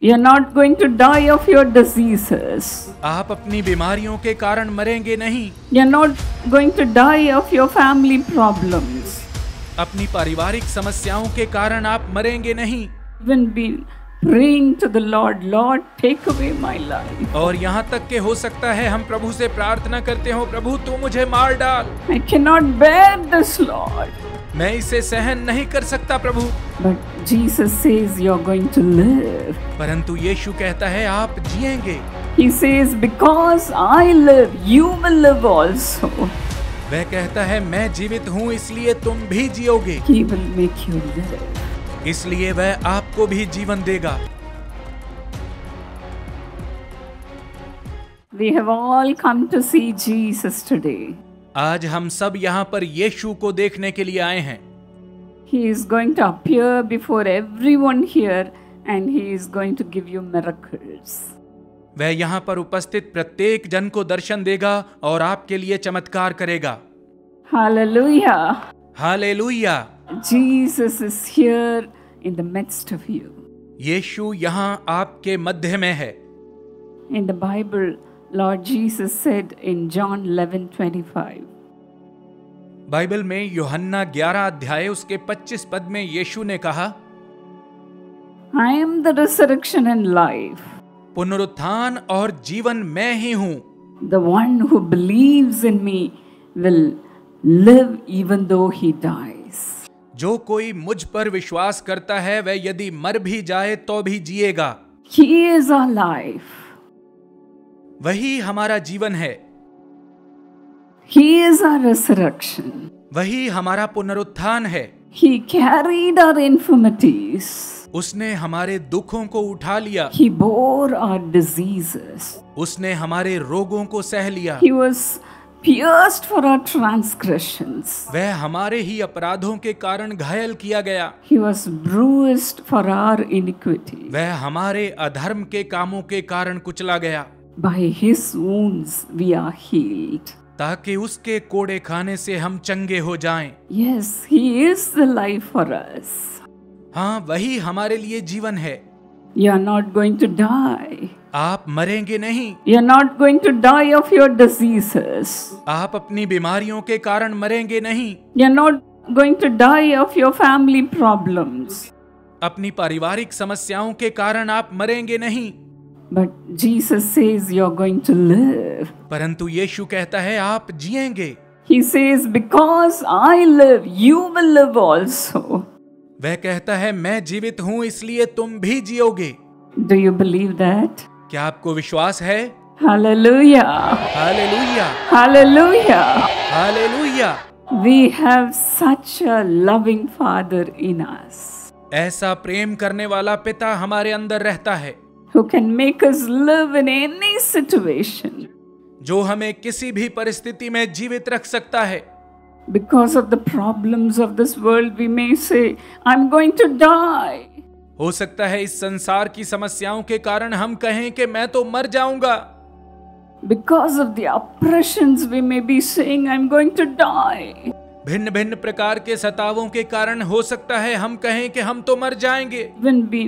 You're not going to die of your diseases. आप अपनी बीमारियों के कारण मरेंगे नहीं। You're not going to die of your family problems. अपनी पारिवारिक समस्याओं के कारण आप मरेंगे नहीं। Even be praying to the Lord, Lord, take away my life. और यहाँ तक के हो सकता है हम प्रभु से प्रार्थना करते हो, प्रभु तू मुझे मार डाल। I cannot bear this, Lord. मैं इसे सहन नहीं कर सकता प्रभु। But Jesus says you're going to live. परंतु यीशु कहता है आप जिएंगे। He says, because I live, you will live also. वह कहता है मैं जीवित हूँ इसलिए तुम भी जियोगे। He will make you live. इसलिए वह आपको भी जीवन देगा। We have all come to see Jesus today. आज हम सब यहाँ पर यीशु को देखने के लिए आए हैं। He is going to appear before everyone here and he is going to give you miracles. वह यहाँ पर उपस्थित प्रत्येक जन को दर्शन देगा और आपके लिए चमत्कार करेगा। Hallelujah. Hallelujah. Jesus is here in the midst of you. यीशु यहाँ आपके मध्य में है। In the Bible, Lord Jesus said in John 11:25. Bible में यूहन्ना 11 अध्याय उसके 25 पद में यीशु ने कहा, I am the resurrection and life. पुनरुत्थान और जीवन मैं ही हूँ। The one who believes in me will live even though he dies. जो कोई मुझ पर विश्वास करता है वह यदि मर भी जाए तो भी जिएगा। He is our life. वही हमारा जीवन है। He is our resurrection. वही हमारा पुनरुत्थान है। He carried our infirmities. उसने हमारे दुखों को उठा लिया। He bore our diseases. उसने हमारे रोगों को सह लिया। He was pierced for our transgressions. वह हमारे ही अपराधों के कारण घायल किया गया। He was bruised for our iniquity. वह हमारे अधर्म के कामों के कारण कुचला गया। By his wounds we are healed. ताकि उसके कोड़े खाने से हम चंगे हो जाएं। Yes, he is the life for us. हाँ, वही हमारे लिए जीवन है। You are not going to die. आप मरेंगे नहीं। You are not going to die of your diseases. आप अपनी बीमारियों के कारण मरेंगे नहीं। You are not going to die of your family problems. अपनी पारिवारिक समस्याओं के कारण आप मरेंगे नहीं। But Jesus says you are going to live. परंतु यीशु कहता है आप जिएंगे। He says, because I live, you will live also. वह कहता है मैं जीवित हूँ इसलिए तुम भी जियोगे। Do you believe that? क्या आपको विश्वास है? Hallelujah. Hallelujah. Hallelujah. Hallelujah. We have such a loving Father in us. ऐसा प्रेम करने वाला पिता हमारे अंदर रहता है। Who can make us live in any situation. जो हमें किसी भी परिस्थिति में जीवित रख सकता है। Because of the problems of this world, we may say, I'm going to die. हो सकता है इस संसार की समस्याओं के कारण हम कहें कि मैं तो मर जाऊंगा। Because of the oppressions, we may be saying, I'm going to die. भिन्न भिन्न प्रकार के सतावों के कारण हो सकता है हम कहें कि हम तो मर जाएंगे। When we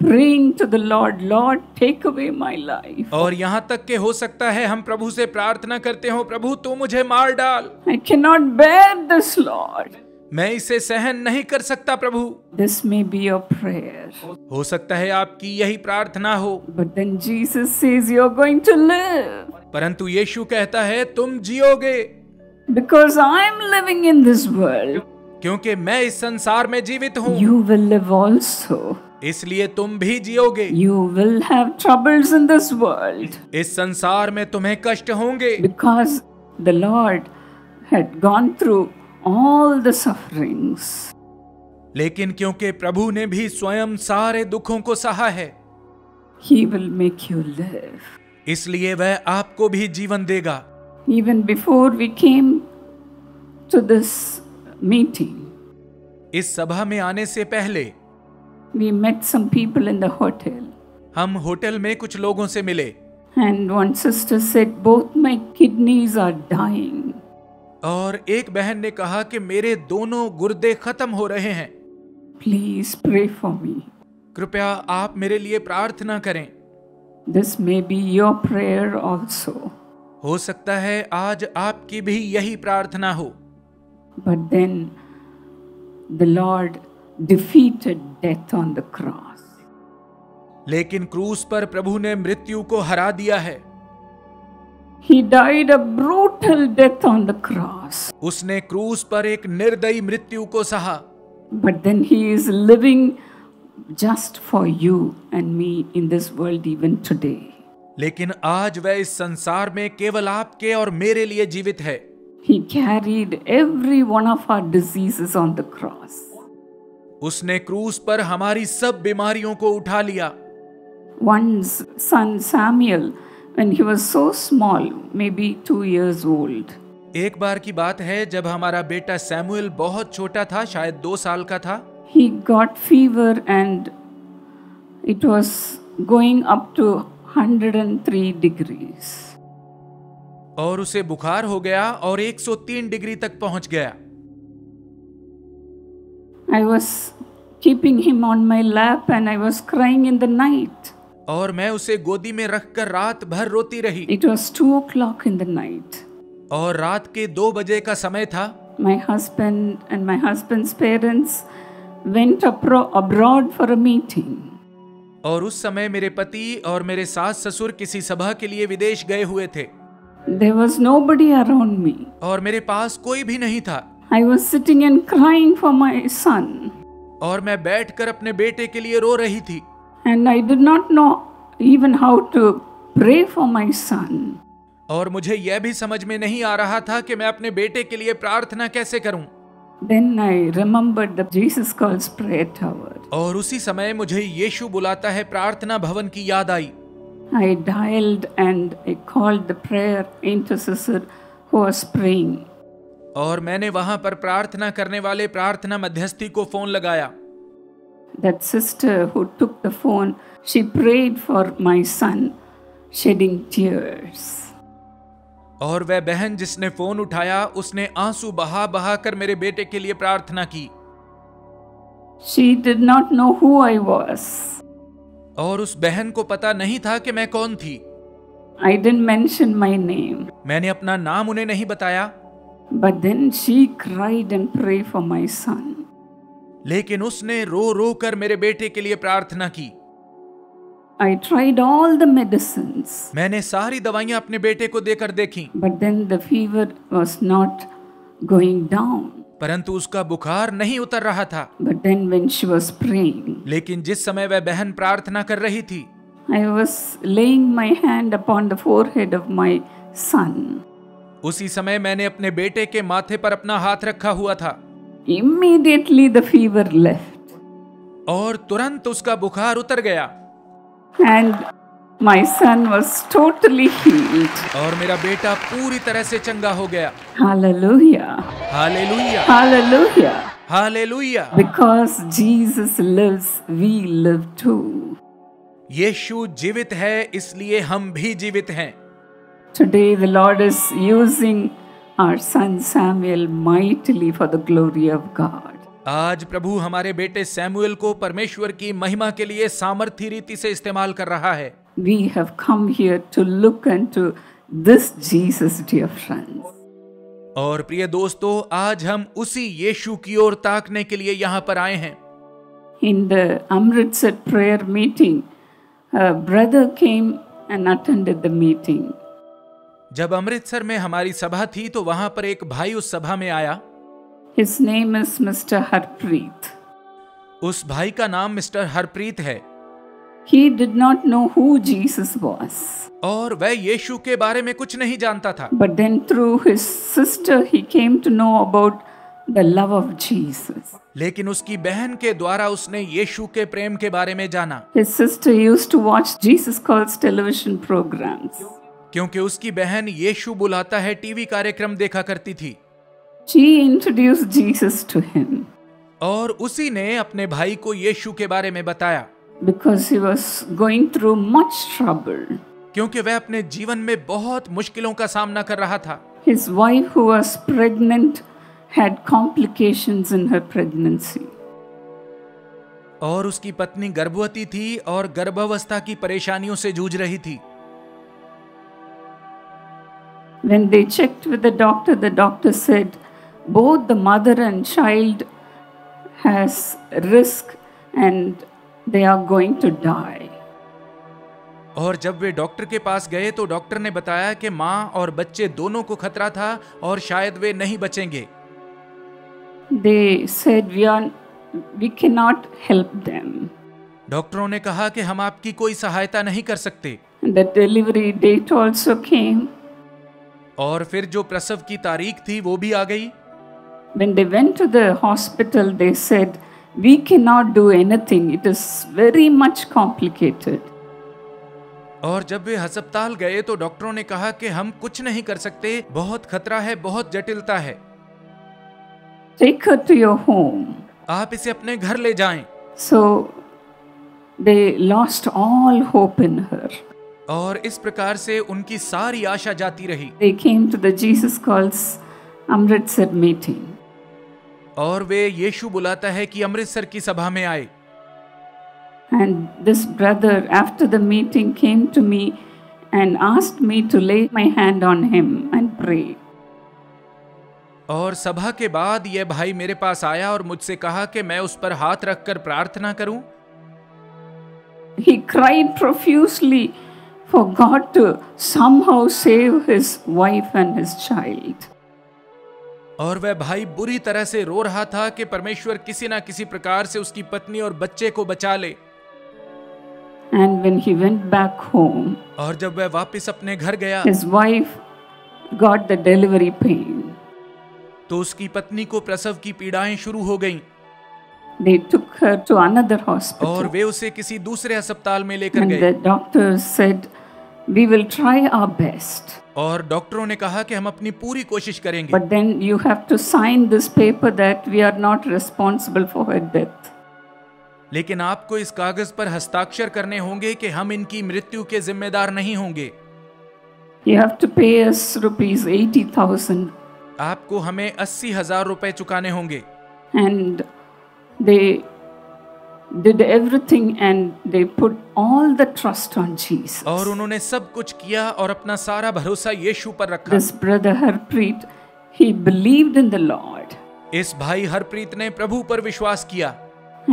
praying to the Lord, Lord, take away my life. और यहाँ तक के हो सकता है हम प्रभु से प्रार्थना करते हो, प्रभु तू मुझे मार डाल। I cannot bear this, Lord. मैं इसे सहन नहीं कर सकता प्रभु। This may be your prayer. हो सकता है आपकी यही प्रार्थना हो। But then Jesus says you're going to live. परंतु यीशु कहता है तुम जियोगे। Because I'm living in this world. क्योंकि मैं इस संसार में जीवित हूँ। You will live also. इसलिए तुम भी जियोगे। You will have troubles in this world. इस संसार में तुम्हें कष्ट होंगे। Because the Lord had gone through all the sufferings. लेकिन क्योंकि प्रभु ने भी स्वयं सारे दुखों को सहा है, He will make you live. इसलिए वह आपको भी जीवन देगा। Even before we came to this meeting, इस सभा में आने से पहले we met some people in the hotel. हम होटल में कुछ लोगों से मिले। And one sister said, both my kidneys are dying. और एक बहन ने कहा कि मेरे दोनों गुर्दे खत्म हो रहे हैं। Please pray for me. कृपया आप मेरे लिए प्रार्थना करें। This may be your prayer also. हो सकता है आज आपकी भी यही प्रार्थना हो। But then the Lord defeated death on the cross. लेकिन क्रूस पर प्रभु ने मृत्यु को हरा दिया है। He died a brutal death on the cross. उसने क्रूस पर एक निर्दयी मृत्यु को सहा। But then he is living just for you and me in this world even today. लेकिन आज वह इस संसार में केवल आपके और मेरे लिए जीवित है। He carried every one of our diseases on the cross. उसने क्रूस पर हमारी सब बीमारियों को उठा लिया। One's son Samuel, when he was so small, maybe 2 years old, एक बार की बात है जब हमारा बेटा सैमुअल बहुत छोटा था, शायद 2 साल का था। he got fever and it was going up to 103 degrees. और उसे बुखार हो गया और 103 डिग्री तक पहुंच गया। I was keeping him on my lap and I was crying in the night. और मैं उसे गोदी में रखकर रात भर रोती रही। It was 2 o'clock in the night. और रात के 2 बजे का समय था। My husband and my husband's parents went abroad for a meeting. और उस समय मेरे पति और मेरे सास ससुर किसी सभा के लिए विदेश गए हुए थे। There was nobody around me. और मेरे पास कोई भी नहीं था। I was sitting and crying for my son. और मैं बैठकर अपने बेटे के लिए रो रही थी। And I did not know even how to pray for my son. और मुझे यह भी समझ में नहीं आ रहा था कि मैं अपने बेटे के लिए प्रार्थना कैसे करूं। Then I remembered the Jesus Calls prayer tower. और उसी समय मुझे यीशु बुलाता है प्रार्थना भवन की याद आई। I dialed and I called the prayer intercessor who was praying. और मैंने वहां पर प्रार्थना करने वाले प्रार्थना मध्यस्थी को फोन लगाया। That sister who took the phone, she prayed for my son, shedding tears. और वह बहन जिसने फोन उठाया उसने आंसू बहा बहा कर मेरे बेटे के लिए प्रार्थना की। She did not know who I was. और उस बहन को पता नहीं था कि मैं कौन थी। I didn't mention my name. मैंने अपना नाम उन्हें नहीं बताया। But then she cried and prayed for my son. लेकिन उसने रो रो कर मेरे बेटे के लिए प्रार्थना की। I tried all the medicines. मैंने सारी दवाइयां अपने बेटे को देकर देखी। But then the fever was not going down. परंतु उसका बुखार नहीं उतर रहा था। But then when she was praying, लेकिन जिस समय वह बहन प्रार्थना कर रही थी, I was laying my hand upon the forehead of my son. उसी समय मैंने अपने बेटे के माथे पर अपना हाथ रखा हुआ था। Immediately the fever left. और तुरंत उसका बुखार उतर गया। And my son was totally healed. और मेरा बेटा पूरी तरह से चंगा हो गया। Hallelujah. Hallelujah, Hallelujah. Hallelujah. Because Jesus lives, we live too. यीशु जीवित है, इसलिए हम भी जीवित हैं। Today the Lord is using our son Samuel mightily for the glory of God. आज प्रभु हमारे बेटे सैमुअल को परमेश्वर की महिमा के लिए सामर्थी रीति से इस्तेमाल कर रहा है। We have come here to look into this Jesus, dear friends. और प्रिय दोस्तों, आज हम उसी यीशु की ओर ताकने के लिए यहाँ पर आए हैं। In the Amritsar prayer meeting, a brother came and attended the meeting. जब अमृतसर में हमारी सभा थी तो वहां पर एक भाई उस सभा में आया। His name is Mr. Harpreet. उस भाई का नाम मिस्टर हरप्रीत है। He did not know who Jesus was. और वह यीशु के बारे में कुछ नहीं जानता था। But then through his sister he came to know about the love of Jesus. लेकिन उसकी बहन के द्वारा उसने यीशु के प्रेम के बारे में जाना। His sister used to watch Jesus Calls television programs. क्योंकि उसकी बहन यीशु बुलाता है टीवी कार्यक्रम देखा करती थी। She introduced Jesus to him. और उसी ने अपने भाई को यीशु के बारे में बताया। Because he was going through much trouble. क्योंकि वह अपने जीवन में बहुत मुश्किलों का सामना कर रहा था। His wife who was pregnant had complications in her pregnancy. और उसकी पत्नी गर्भवती थी और गर्भावस्था की परेशानियों से जूझ रही थी। When they checked with the doctor said both the mother and child has risk and they are going to die. और जब वे डॉक्टर के पास गए तो डॉक्टर ने बताया कि माँ और बच्चे दोनों को खतरा था और शायद वे नहीं बचेंगे। They said we cannot help them. डॉक्टरों ने कहा कि हम आपकी कोई सहायता नहीं कर सकते। And the delivery date also came. और फिर जो प्रसव की तारीख थी वो भी आ गई। When they went to the hospital, they said, we cannot do anything. It is very much complicated. और जब वे अस्पताल गए तो डॉक्टरों ने कहा कि हम कुछ नहीं कर सकते, बहुत खतरा है, बहुत जटिलता है। Take her to your home. आप इसे अपने घर ले जाएं। So they lost all hope in her. और इस प्रकार से उनकी सारी आशा जाती रही। They came to the Jesus Calls Amritsar meeting. और वे यीशु बुलाता है कि अमृतसर की सभा में आए। And this brother after the meeting came to me and asked me to lay my hand on him and pray. और सभा के बाद यह भाई मेरे पास आया और मुझसे कहा कि मैं उस पर हाथ रखकर प्रार्थना करूं। He cried profusely for God to somehow save his wife and his child. और वह भाई बुरी तरह से रो रहा था कि परमेश्वर किसी ना किसी प्रकार से उसकी पत्नी और बच्चे को बचा ले। And when he went back home, और जब वह वापस अपने घर गया, his wife got the delivery pain. तो उसकी पत्नी को प्रसव की पीड़ाएं शुरू हो गईं। They took her to another और hospital. वे उसे किसी दूसरे अस्पताल में लेकर And गए। the doctors said, we will try our best. और डॉक्टरों ने कहा कि हम अपनी पूरी कोशिश करेंगे। But then you have to sign this paper that we are not responsible for her death. लेकिन आपको इस कागज पर हस्ताक्षर करने होंगे कि हम इनकी मृत्यु के जिम्मेदार नहीं होंगे। You have to pay us rupees 80,000. आपको हमें 80,000 रुपए चुकाने होंगे। And they did everything and they put all the trust on Jesus. और उन्होंने सब कुछ किया और अपना सारा भरोसा यीशु पर रखा। This brother Harpreet, he believed in the Lord. इस भाई हरप्रीत ने प्रभु पर विश्वास किया।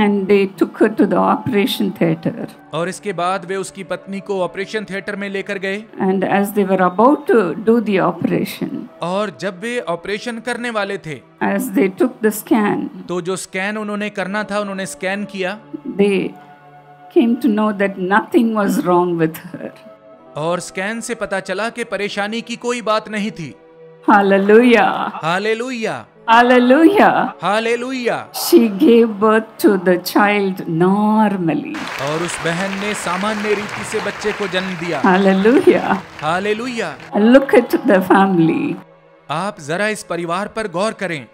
And they took her to the operation theater. और इसके बाद वे उसकी पत्नी को ऑपरेशन थिएटर में लेकर गए। And as they were about to do the operation, और जब वे ऑपरेशन करने वाले थे, as they took the scan, तो जो स्कैन उन्होंने करना था उन्होंने स्कैन किया। they came to know that nothing was wrong with her. और स्कैन से पता चला कि परेशानी की कोई बात नहीं थी। Hallelujah! Hallelujah, Hallelujah! Hallelujah. She gave birth to the child normally. और उस बहन ने सामान्य रीति से बच्चे को जन्म दिया। Hallelujah! Hallelujah. Look at the family. आप जरा इस परिवार पर गौर करें।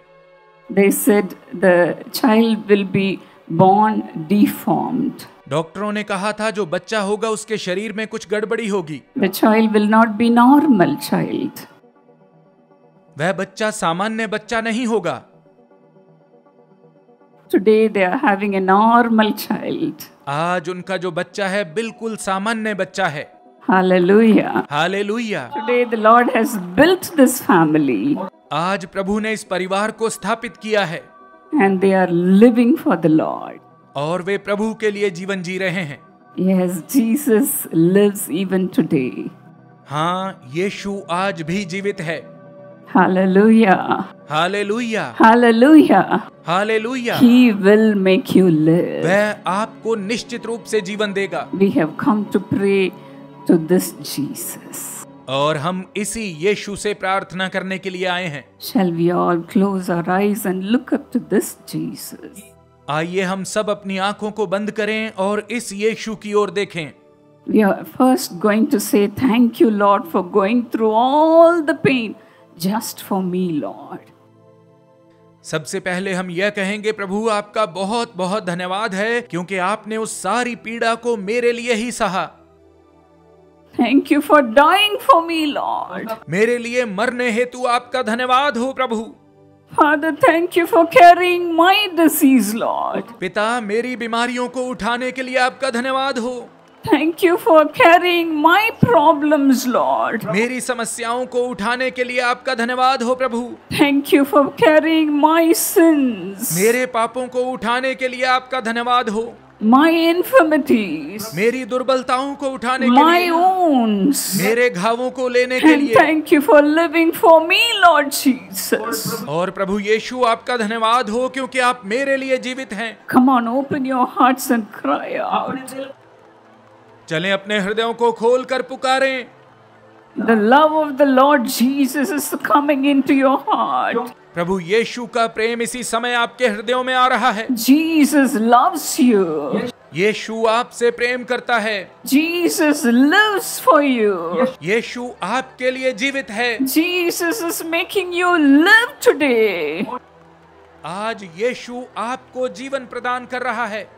They said the child will be born deformed. डॉक्टरों ने कहा था जो बच्चा होगा उसके शरीर में कुछ गड़बड़ी होगी। The child will not be normal child. वह बच्चा सामान्य बच्चा नहीं होगा। Today they are having a normal child. आज उनका जो बच्चा है बिल्कुल सामान्य बच्चा है। Hallelujah. Hallelujah. Today the Lord has built this family आज प्रभु ने इस परिवार को स्थापित किया है and they are living for the Lord. और वे प्रभु के लिए जीवन जी रहे हैं। Yes, Jesus lives even today. हाँ, यीशु आज भी जीवित है। Hallelujah. Hallelujah, Hallelujah. Hallelujah. He will make you live. वह आपको निश्चित रूप से जीवन देगा। We have come to pray to this Jesus. और हम इसी यीशु से प्रार्थना करने के लिए आए हैं। Shall we all close our eyes and look up to this Jesus? आइए हम सब अपनी आंखों को बंद करें और इस यीशु की ओर देखें। We are first going to say thank you, Lord, for going through all the pain just for me, Lord. सबसे पहले हम यह कहेंगे, प्रभु आपका बहुत बहुत धन्यवाद है क्योंकि आपने उस सारी पीड़ा को मेरे लिए ही सहा। Thank you for dying for me, Lord. मेरे लिए मरने हेतु आपका धन्यवाद हो प्रभु। Father, thank you for carrying my disease, Lord. पिता, मेरी बीमारियों को उठाने के लिए आपका धन्यवाद हो। Thank you for carrying my problems, Lord. मेरी समस्याओं को उठाने के लिए आपका धन्यवाद हो प्रभु। Thank you for carrying my sins, मेरे पापों को उठाने के लिए आपका धन्यवाद हो। my infirmities, मेरी दुर्बलताओं को उठाने के my लिए, wounds. मेरे घावों को लेने के And लिए। thank you for living for me, Lord Jesus. और प्रभु यीशु, आपका धन्यवाद हो क्योंकि आप मेरे लिए जीवित हैं। Come on, open your hearts and cry out. चलें अपने हृदयों को खोल कर पुकारें। The love of the Lord Jesus is coming into your heart. प्रभु यीशु का प्रेम इसी समय आपके हृदयों में आ रहा है। Jesus loves you. यीशु आपसे प्रेम करता है। Jesus lives for you. यीशु आपके लिए जीवित है। Jesus is making you live today. आज यीशु आपको जीवन प्रदान कर रहा है।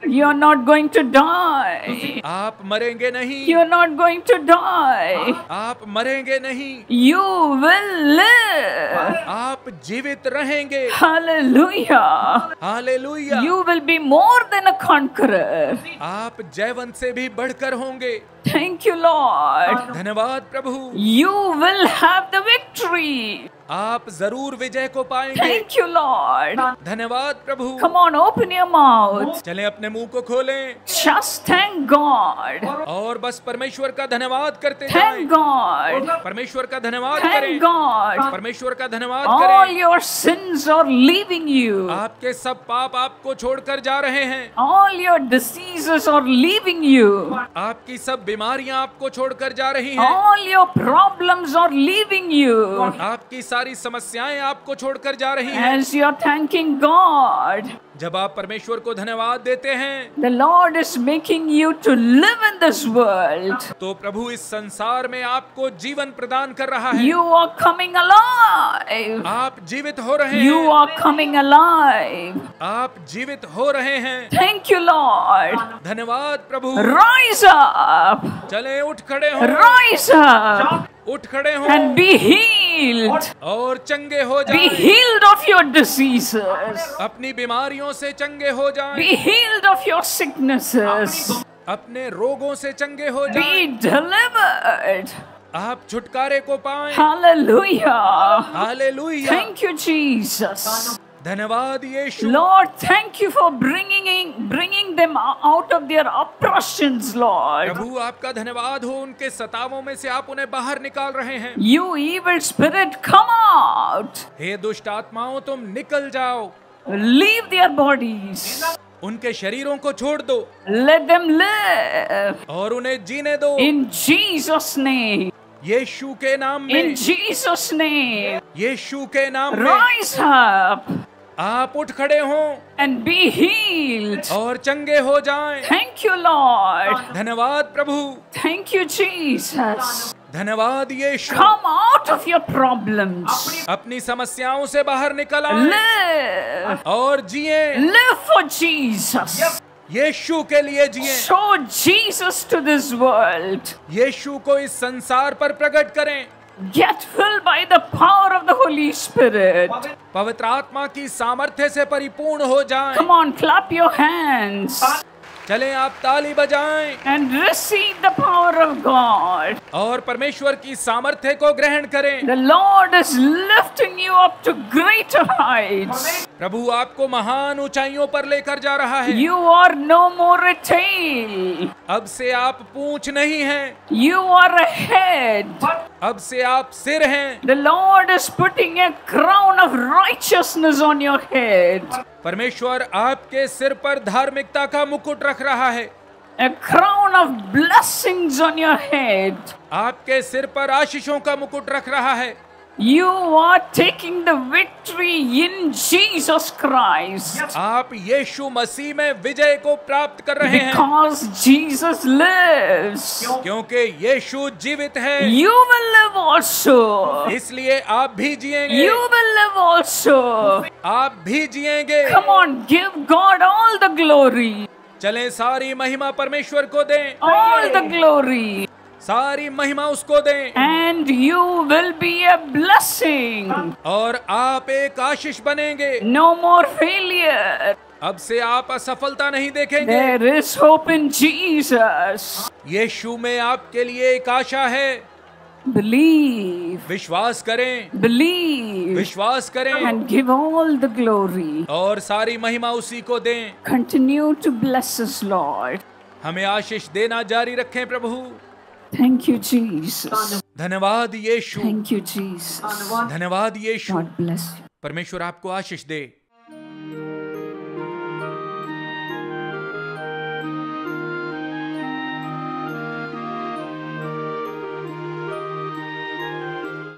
You're not going to die. आप मरेंगे नहीं। You're not going to die. आप मरेंगे नहीं। You will live. आप जीवित रहेंगे। Hallelujah. Hallelujah. You will be more than a conqueror. आप जयवंत से भी बढ़कर होंगे। Thank you, Lord. धन्यवाद प्रभु। You will have the victory. आप जरूर विजय को पाएंगे। Thank you, Lord. धन्यवाद प्रभु। Come on, open your mouth. चलें अपने मुंह को खोलें Just thank God. और बस परमेश्वर का धन्यवाद करते Thank जाएं। God. परमेश्वर का धन्यवाद करें। Thank God. परमेश्वर का धन्यवाद All करें। your sins are leaving you. आपके सब पाप आपको छोड़कर जा रहे हैं। All your diseases are leaving you. आपकी सब बीमारियां आपको छोड़कर जा रही हैं। All your problems are leaving you. आपकी सारी समस्याएं आपको छोड़कर जा रही हैं। As you're thanking God, जब आप परमेश्वर को धन्यवाद देते हैं, the Lord is making you to live in this world. तो प्रभु इस संसार में आपको जीवन प्रदान कर रहा है। You are coming alive. आप जीवित हो रहे You हैं। are coming alive. आप जीवित हो रहे हैं। Thank you, Lord. धन्यवाद प्रभु। Rise up. चले उठ खड़े हो। Rise up उठ खड़े हो and be healed. और चंगे हो Be जाएं। healed of your diseases. अपनी बीमारियों से चंगे हो जाएं। Be healed of your sicknesses. अपने रोगों से चंगे हो जाएं। Be delivered. आप छुटकारे को पाएं। Hallelujah. Hallelujah. Thank you, Jesus. धन्यवाद यीशु। Lord, thank you for bringing them out of their oppressions, Lord. प्रभु आपका धन्यवाद हो, उनके सतावों में से आप उन्हें बाहर निकाल रहे हैं। You evil spirit, come out. हे दुष्ट आत्माओं, तुम निकल जाओ। Leave their bodies. उनके शरीरों को छोड़ दो Let them live. और उन्हें जीने दो। In Jesus' name. यीशु के नाम में। In Jesus' name. यीशु के नाम में Rise up आप उठ खड़े हों and be healed. और चंगे हो जाएं। Thank you, Lord. धन्यवाद प्रभु। Thank you, Jesus. धन्यवाद यीशु। Come out of your problems. अपनी समस्याओं से बाहर निकल आएं Live. और जिए। Live for Jesus. यीशु के लिए जिए। Show Jesus to this world. यीशु को इस संसार पर प्रकट करें। Get filled by the power of the Holy Spirit. पवित्र आत्मा की सामर्थ्य से परिपूर्ण हो जाएं। Come on, clap your hands चलें आप ताली बजाएं and receive the power of God. और परमेश्वर की सामर्थ्य को ग्रहण करें। The Lord is lifting you up to greater heights. प्रभु आपको महान ऊंचाइयों पर लेकर जा रहा है। You are no more a tail. अब से आप पूंछ नहीं हैं, You are a head. अब से आप सिर हैं। The Lord is putting a crown of righteousness on your head. परमेश्वर आपके सिर पर धार्मिकता का मुकुट रख रहा है। A crown of blessings on your head. आपके सिर पर आशीषों का मुकुट रख रहा है। You are taking the victory in Jesus Christ. आप यीशु मसीह में विजय को प्राप्त कर रहे हैं Because Jesus lives. क्योंकि यीशु जीवित है। You will live also. इसलिए आप भी जिएंगे। You will live also. आप भी जिएंगे। Come on, give God all the glory. चलें सारी महिमा परमेश्वर को दें। All the glory. सारी महिमा उसको दें, and you will be a blessing. और आप एक आशीष बनेंगे। No more failure. अब से आप असफलता नहीं देखेंगे। There is hope in Jesus. यीशु में आपके लिए एक आशा है। Believe. विश्वास करें, Believe. विश्वास करें, And give all the glory. और सारी महिमा उसी को दें। Continue to bless us, Lord. हमें आशीष देना जारी रखें प्रभु। Thank you, Jesus. धन्यवाद यीशु, Thank you, Jesus. धन्यवाद यीशु। God bless you. परमेश्वर आपको आशीष दे।